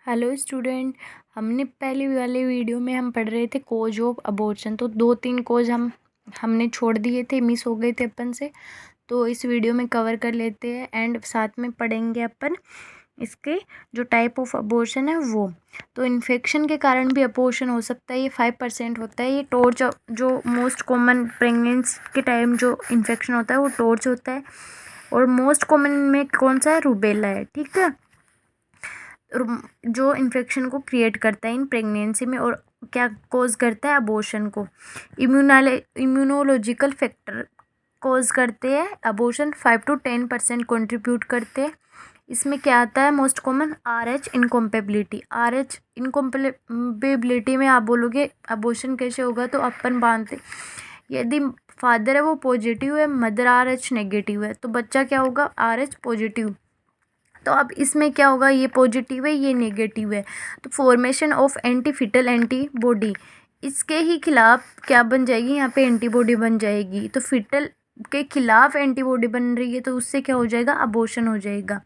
Hello student. हमने पहले वाले वीडियो में हम पढ़ रहे थे कोज ऑफ अबॉर्शन। तो 2-3 कोज हमने छोड़ दिए थे, मिस हो गए थे अपन से। तो इस वीडियो में कवर कर लेते हैं एंड साथ में पढ़ेंगे अपन इसके जो टाइप ऑफ अबॉर्शन है वो। तो इन्फेक्शन के कारण भी अबॉर्शन हो सकता है, ये 5% होता है। ये टॉर्च जो मोस्ट कॉमन प्रेगनेंसी के टाइम जो इन्फेक्शन होता है वो टॉर्च होता है। और मोस्ट कॉमन में कौन सा है? रूबेला है। ठीक है, जो इन्फेक्शन को क्रिएट करता है इन प्रेगनेंसी में और क्या कॉज करता है? अबॉर्शन को। इम्यूनोलॉजिकल फैक्टर कॉज करते हैं अबॉर्शन, 5 to 10% कंट्रीब्यूट करते हैं। इसमें क्या आता है? Most common RH incompatibility. RH incompatibility में आप बोलोगे अबॉर्शन कैसे होगा, तो अपन बांधते यदि फादर है वो पॉजिटिव है, मदर RH नेगेटिव है, तो बच्चा क्या होगा? RH positive. तो अब इसमें क्या होगा? ये पॉजिटिव है, ये नेगेटिव है, तो फॉर्मेशन ऑफ एंटीफिटल एंटीबॉडी, इसके ही खिलाफ क्या बन जाएगी? यहाँ पे एंटीबॉडी बन जाएगी। तो फिटल के खिलाफ एंटीबॉडी बन रही है, तो उससे क्या हो जाएगा? अबॉर्शन हो जाएगा।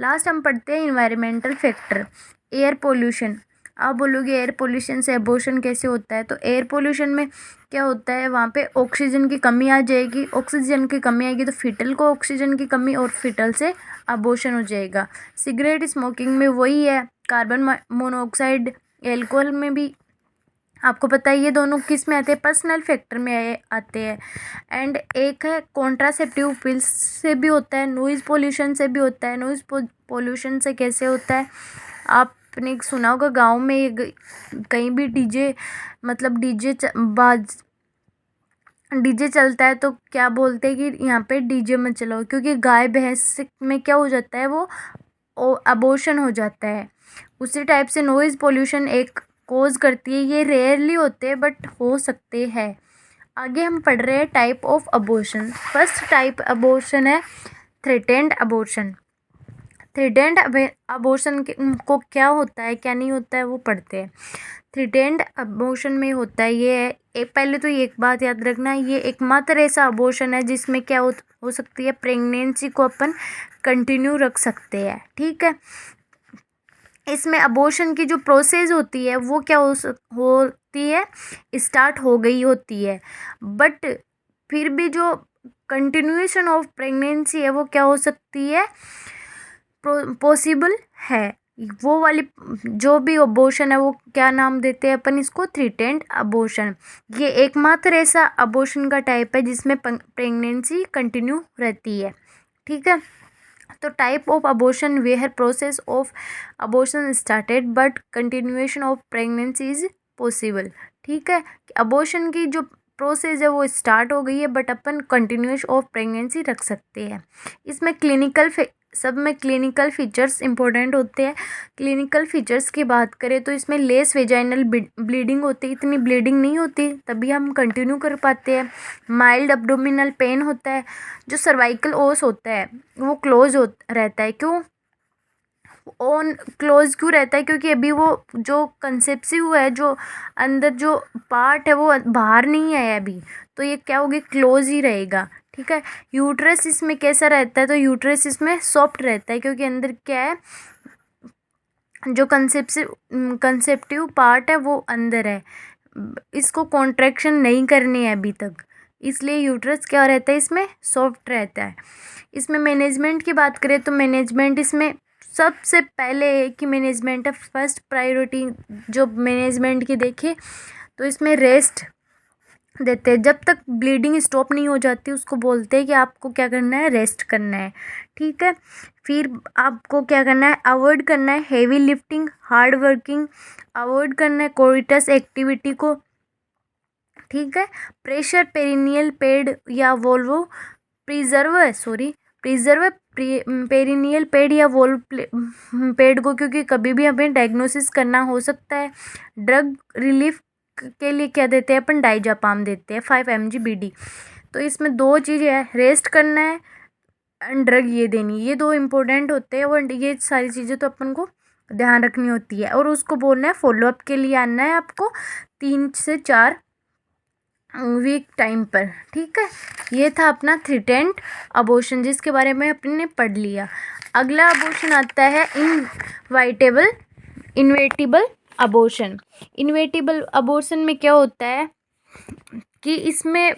लास्ट हम पढ़ते हैं इन्वायरमेंटल फैक्टर। Air pollution. आप बोलोगे एयर पोल्यूशन से अबॉर्शन कैसे होता है? तो एयर पोल्यूशन में क्या होता है? वहाँ पे ऑक्सीजन की कमी आ जाएगी। ऑक्सीजन की कमी आएगी तो फिटल को ऑक्सीजन की कमी, और फिटल से अबॉर्शन हो जाएगा। सिगरेट स्मोकिंग में वही है, कार्बन मोनोऑक्साइड। एल्कोहल में भी आपको पता है, ये दोनों किस में आते हैं? पर्सनल फैक्टर में आते हैं। एंड एक है कॉन्ट्रासेप्टिव पिल्स से भी होता है, नॉइज़ पोल्यूशन से भी होता है। नॉइज़ पोल्यूशन से कैसे होता है? आपने सुना होगा गाँव में कहीं भी डीजे, मतलब डीजे चलता है तो क्या बोलते हैं कि यहाँ पे डीजे मत चलाओ, क्योंकि गाय भैंस में क्या हो जाता है? वो अबॉर्शन हो जाता है। उसी टाइप से नॉइज़ पोल्यूशन एक कोज करती है। ये रेयरली होते हैं बट हो सकते हैं। आगे हम पढ़ रहे हैं type of abortion. First type abortion है थ्रेटेंड अबॉर्शन। थ्रेटेंड अबॉर्शन को क्या होता है, क्या नहीं होता है, वो पढ़ते हैं। थ्रेटेंड अबॉर्शन में होता है ये है, पहले तो ये एक बात याद रखना, ये एकमात्र ऐसा अबॉर्शन है जिसमें क्या हो सकती है? प्रेगनेंसी को अपन कंटिन्यू रख सकते हैं। ठीक है, इसमें अबॉर्शन की जो प्रोसेस होती है वो क्या होती है? स्टार्ट हो गई होती है, बट फिर भी जो कंटिन्यूएशन ऑफ प्रेगनेंसी है वो क्या हो सकती है? पॉसिबल है। वो वाली जो भी अबॉर्शन है वो क्या नाम देते हैं अपन इसको? Threatened abortion. ये एकमात्र ऐसा अबॉर्शन का टाइप है जिसमें प्रेगनेंसी कंटिन्यू रहती है। ठीक है, तो type of abortion where process of abortion started but continuation of pregnancy is possible. ठीक है, अबॉर्शन की जो प्रोसेस है वो स्टार्ट हो गई है but upon continuation of pregnancy रख सकते हैं। इसमें सब में क्लिनिकल फीचर्स इंपॉर्टेंट होते हैं। क्लिनिकल फीचर्स की बात करें तो इसमें लेस वेजाइनल ब्लीडिंग होती है, इतनी ब्लीडिंग नहीं होती, तभी हम कंटिन्यू कर पाते हैं। माइल्ड अब्डोमिनल पेन होता है। जो सर्वाइकल ओस होता है वो क्लोज रहता है। क्यों क्लोज क्यों रहता है? क्योंकि अभी वो जो कंसेप्सिव है, जो अंदर जो पार्ट है वो बाहर नहीं आया अभी, तो ये क्या होगी? क्लोज ही रहेगा। ठीक है, यूट्रस इसमें कैसा रहता है? तो यूट्रस इसमें सॉफ्ट रहता है, क्योंकि अंदर क्या है? जो कंसेप्टिव पार्ट है वो अंदर है, इसको कॉन्ट्रैक्शन नहीं करनी है अभी तक, इसलिए यूट्रस क्या रहता है? इसमें सॉफ्ट रहता है। इसमें मैनेजमेंट की बात करें तो मैनेजमेंट इसमें सबसे पहले एक ही मैनेजमेंट है, फर्स्ट प्रायोरिटी जो मैनेजमेंट की देखे तो इसमें रेस्ट देते हैं। जब तक ब्लीडिंग स्टॉप नहीं हो जाती उसको बोलते हैं कि आपको क्या करना है? रेस्ट करना है। ठीक है, फिर आपको क्या करना है? अवॉइड करना है heavy lifting, hard working, avoid करना है कोइटस एक्टिविटी को। ठीक है, प्रेशर पेरिनियल पैड या वोल्वो प्रिजर्व पेरिनियल पैड या वोल्व पैड को, क्योंकि कभी भी हमें डायग्नोसिस करना हो सकता है। ड्रग रिलीफ के लिए क्या देते हैं अपन? डाइजापाम देते हैं 5 mg BD। तो इसमें दो चीज़ें है, रेस्ट करना है एंड ड्रग ये देनी, ये दो इम्पोर्टेंट होते हैं। और ये सारी चीज़ें तो अपन को ध्यान रखनी होती है, और उसको बोलना है फॉलोअप के लिए आना है आपको 3 से 4 वीक टाइम पर। ठीक है, ये था अपना थ्रेटेंड अबॉर्शन जिसके बारे में अपने पढ़ लिया। अगला अबॉर्शन आता है इनवाइटेबल इनवेटिबल अबॉर्शन। इनवेटिबल अबॉर्शन में क्या होता है कि इसमें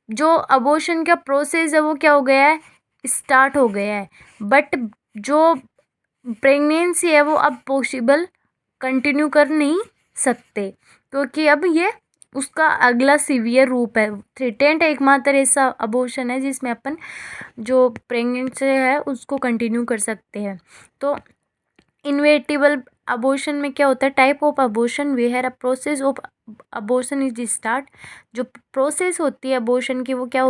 जो अबॉर्शन का प्रोसेस है वो क्या हो गया है, स्टार्ट हो गया है, बट जो प्रेगनेंसी है वो अब पॉसिबल कंटिन्यू कर नहीं सकते, क्योंकि अब ये उसका अगला सीवियर रूप है। थ्रेटेंड एकमात्र ऐसा अबॉर्शन है जिसमें अपन जो प्रेगनेंसी है उसको कंटिन्यू कर सकते हैं। तो इनवेटिबल अबॉर्शन में क्या होता है, type of abortion where a process of abortion is start. जो प्रोसेस होती है अबॉर्शन की वो क्या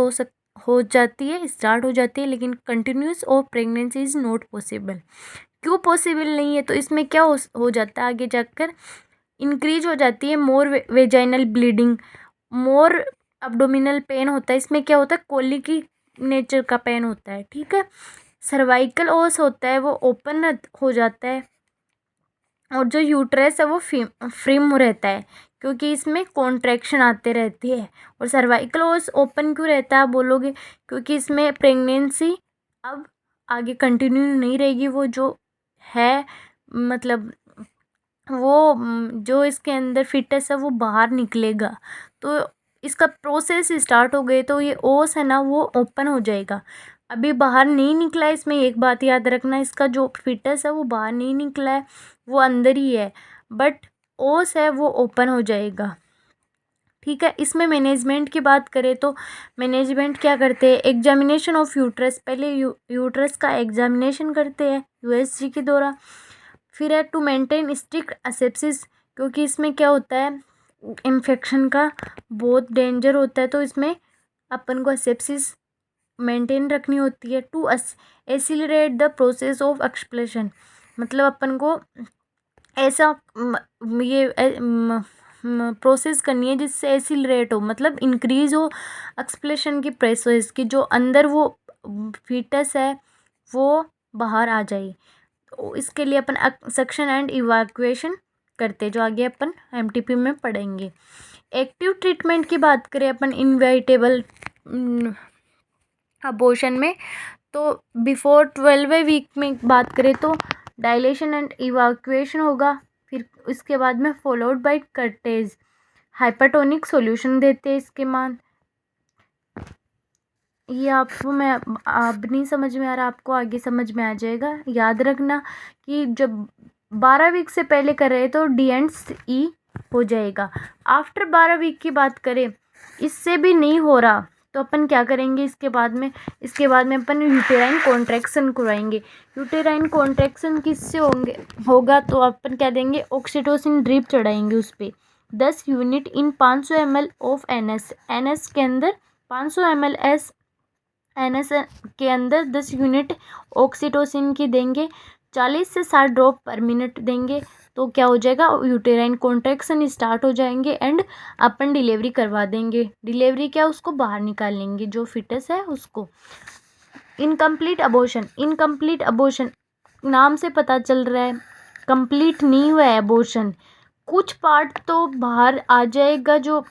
हो जाती है, स्टार्ट हो जाती है, लेकिन continuous of pregnancy is not possible. क्यों पॉसिबल नहीं है, तो इसमें क्या हो जाता है आगे जाकर, इंक्रीज हो जाती है मोर वेजाइनल ब्लीडिंग, मोर अब्डोमिनल पेन होता है। इसमें क्या होता है, कोलिकी नेचर का पेन होता है, ठीक है। सर्वाइकल ओस होता है वो ओपन हो जाता है, और जो यूट्रस है वो फ्रीम रहता है, क्योंकि इसमें कॉन्ट्रैक्शन आते रहती है। और सर्वाइकल ओस ओपन क्यों रहता है आप बोलोगे, क्योंकि इसमें प्रेगनेंसी अब आगे कंटिन्यू नहीं रहेगी, वो जो है मतलब वो जो इसके अंदर फिटस है वो बाहर निकलेगा। तो इसका प्रोसेस स्टार्ट हो गए तो ये ओस है ना वो ओपन हो जाएगा। अभी बाहर नहीं निकला है, इसमें एक बात याद रखना, इसका जो फिटस है वो बाहर नहीं निकला है, वो अंदर ही है, बट ओस है वो ओपन हो जाएगा, ठीक है। इसमें मैनेजमेंट की बात करें तो मैनेजमेंट क्या करते हैं, एग्जामिनेशन ऑफ यूट्रस, पहले यूट्रस का एग्जामिनेशन करते हैं यूएसजी के द्वारा। फिर है टू मेंटेन स्ट्रिक्ट असेप्सिस, क्योंकि इसमें क्या होता है इन्फेक्शन का बहुत डेंजर होता है, तो इसमें अपन को असेप्सिस मेंटेन रखनी होती है। To accelerate the process of expulsion, मतलब अपन को ऐसा प्रोसेस करनी है जिससे एसिलरेट हो, मतलब इंक्रीज हो एक्सप्लेशन की प्रोसेस की, जो अंदर वो फीटस है वो बाहर आ जाए। तो इसके लिए अपन सक्शन एंड इवैक्यूएशन करते हैं, जो आगे अपन एमटीपी में पढ़ेंगे। एक्टिव ट्रीटमेंट की बात करें अपन इनवाइटेबल अबॉर्शन में, तो बिफोर 12वें वीक में बात करें तो डायलेशन एंड इवैक्यूएशन होगा। फिर इसके बाद में followed by curtains, hypertonic solution देते हैं इसके बाद। ये आपको मैं अब नहीं समझ में आ रहा, आपको आगे समझ में आ जाएगा। याद रखना कि जब 12 वीक से पहले कर रहे तो डी एंड ई हो जाएगा। आफ्टर 12 वीक की बात करें, इससे भी नहीं हो रहा तो अपन क्या करेंगे, इसके बाद में अपन यूटेराइन कॉन्ट्रैक्शन करवाएंगे। यूटेराइन कॉन्ट्रैक्शन किससे होगा, तो अपन क्या देंगे, ऑक्सीटोसिन ड्रिप चढ़ाएंगे उस पर 10 unit in 500 ml of NS के अंदर 500 ml एनएस के अंदर 10 यूनिट ऑक्सीटोसिन की देंगे, 40 से 60 ड्रॉप पर मिनट देंगे, तो क्या हो जाएगा, यूटेराइन कॉन्ट्रैक्शन स्टार्ट हो जाएंगे एंड अपन डिलीवरी करवा देंगे। डिलीवरी क्या, उसको बाहर निकाल लेंगे जो फिटस है उसको। इनकम्प्लीट अबॉर्शन नाम से पता चल रहा है कंप्लीट नहीं हुआ है अबॉर्शन, कुछ पार्ट तो बाहर आ जाएगा जो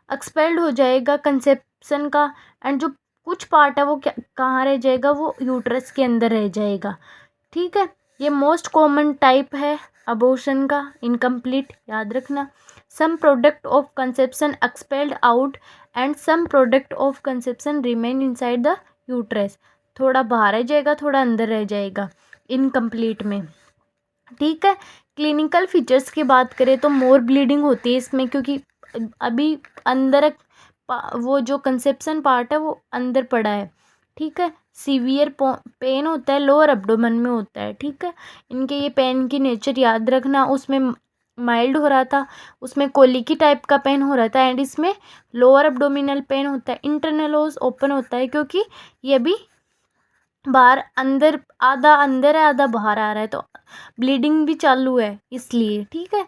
एक्सपेल्ड हो जाएगा कंसेप्शन का, एंड जो कुछ पार्ट है वो कहाँ रह जाएगा, वो यूट्रस के अंदर रह जाएगा, ठीक है। ये मोस्ट कॉमन टाइप है अबॉर्शन का, इनकम्प्लीट, याद रखना। Some product of conception expelled out and some product of conception remain inside the uterus, थोड़ा बाहर रह जाएगा थोड़ा अंदर रह जाएगा इनकम्प्लीट में, ठीक है। क्लिनिकल फीचर्स की बात करें तो मोर ब्लीडिंग होती है इसमें, क्योंकि अभी अंदर वो जो कंसेप्शन पार्ट है वो अंदर पड़ा है, ठीक है। सीवियर पेन होता है, लोअर एब्डोमेन में होता है, ठीक है। इनके ये पेन की नेचर याद रखना, उसमें माइल्ड हो रहा था, उसमें कोलिकी टाइप का पेन हो रहा था, एंड इसमें लोअर एब्डोमिनल पेन होता है। इंटरनल ओस ओपन होता है, क्योंकि ये भी बाहर अंदर आधा अंदर है आधा बाहर आ रहा है, तो ब्लीडिंग भी चालू है इसलिए, ठीक है।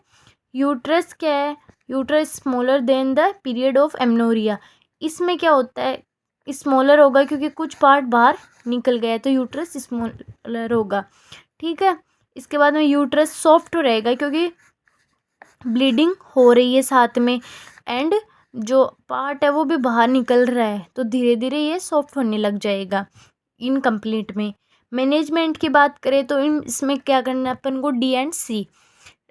यूट्रस क्या है, uterus smaller than the period of amenorrhoea, इसमें क्या होता है, स्मॉलर होगा क्योंकि कुछ पार्ट बाहर निकल गया है, तो यूट्रस स्मॉलर होगा, ठीक है। इसके बाद में यूट्रस सॉफ्ट रहेगा क्योंकि ब्लीडिंग हो रही है साथ में, एंड जो पार्ट है वो भी बाहर निकल रहा है, तो धीरे धीरे ये सॉफ्ट होने लग जाएगा इनकम्प्लीट में। मैनेजमेंट की बात करें तो इसमें क्या करना है अपन को, D and C,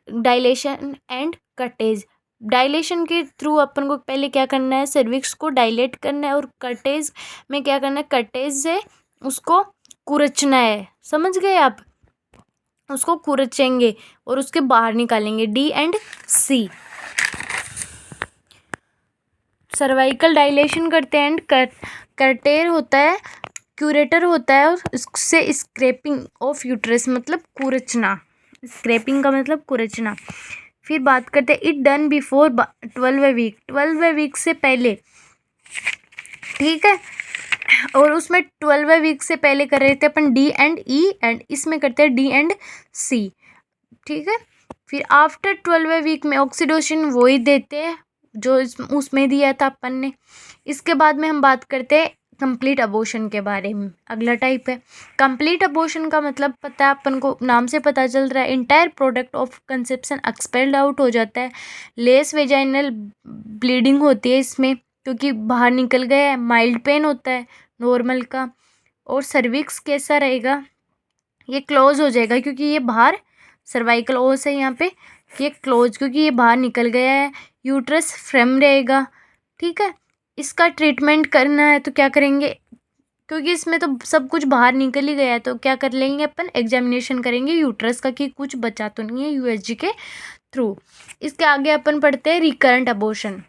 dilation and curettage. Dilation के थ्रू अपन को पहले क्या करना है, सर्विक्स को डायलेट करना है, और कटेज में क्या करना है, कटेज से उसको कुरचना है। समझ गए आप, उसको कुरचेंगे और उसके बाहर निकालेंगे, D and C. Cervical dilation करते हैं एंड कर्टेर होता है, क्यूरेटर होता है, और इससे स्क्रैपिंग ऑफ यूट्रस मतलब कुरचना, स्क्रैपिंग का मतलब कुरचना। फिर बात करते हैं it done before 12 week, 12 week से पहले, ठीक है। और उसमें 12 वीक से पहले कर रहे थे अपन डी एंड ई, एंड इसमें करते हैं डी एंड सी, ठीक है। फिर आफ्टर 12 वीक में ऑक्सीडोसिन वही देते हैं जो उसमें दिया था अपन ने। इसके बाद में हम बात करते हैं कंप्लीट अबॉर्शन के बारे में। अगला टाइप है कंप्लीट अबॉर्शन का मतलब पता है अपन को, नाम से पता चल रहा है, entire product of conception expelled out हो जाता है, लेस वेजाइनल ब्लीडिंग होती है इसमें क्योंकि बाहर निकल गया है, माइल्ड पेन होता है नॉर्मल का, और सर्विक्स कैसा रहेगा, ये क्लोज हो जाएगा क्योंकि ये बाहर, सर्वाइकल ओस है यहाँ पे, ये क्लोज क्योंकि ये बाहर निकल गया है, यूट्रस फ्रेम रहेगा, ठीक है। इसका ट्रीटमेंट करना है तो क्या करेंगे, क्योंकि इसमें तो सब कुछ बाहर निकल ही गया है, तो क्या कर लेंगे अपन, एग्जामिनेशन करेंगे यूट्रस का कि कुछ बचा तो नहीं है यूएसजी के थ्रू। इसके आगे अपन पढ़ते हैं रिकरेंट अबॉर्शन।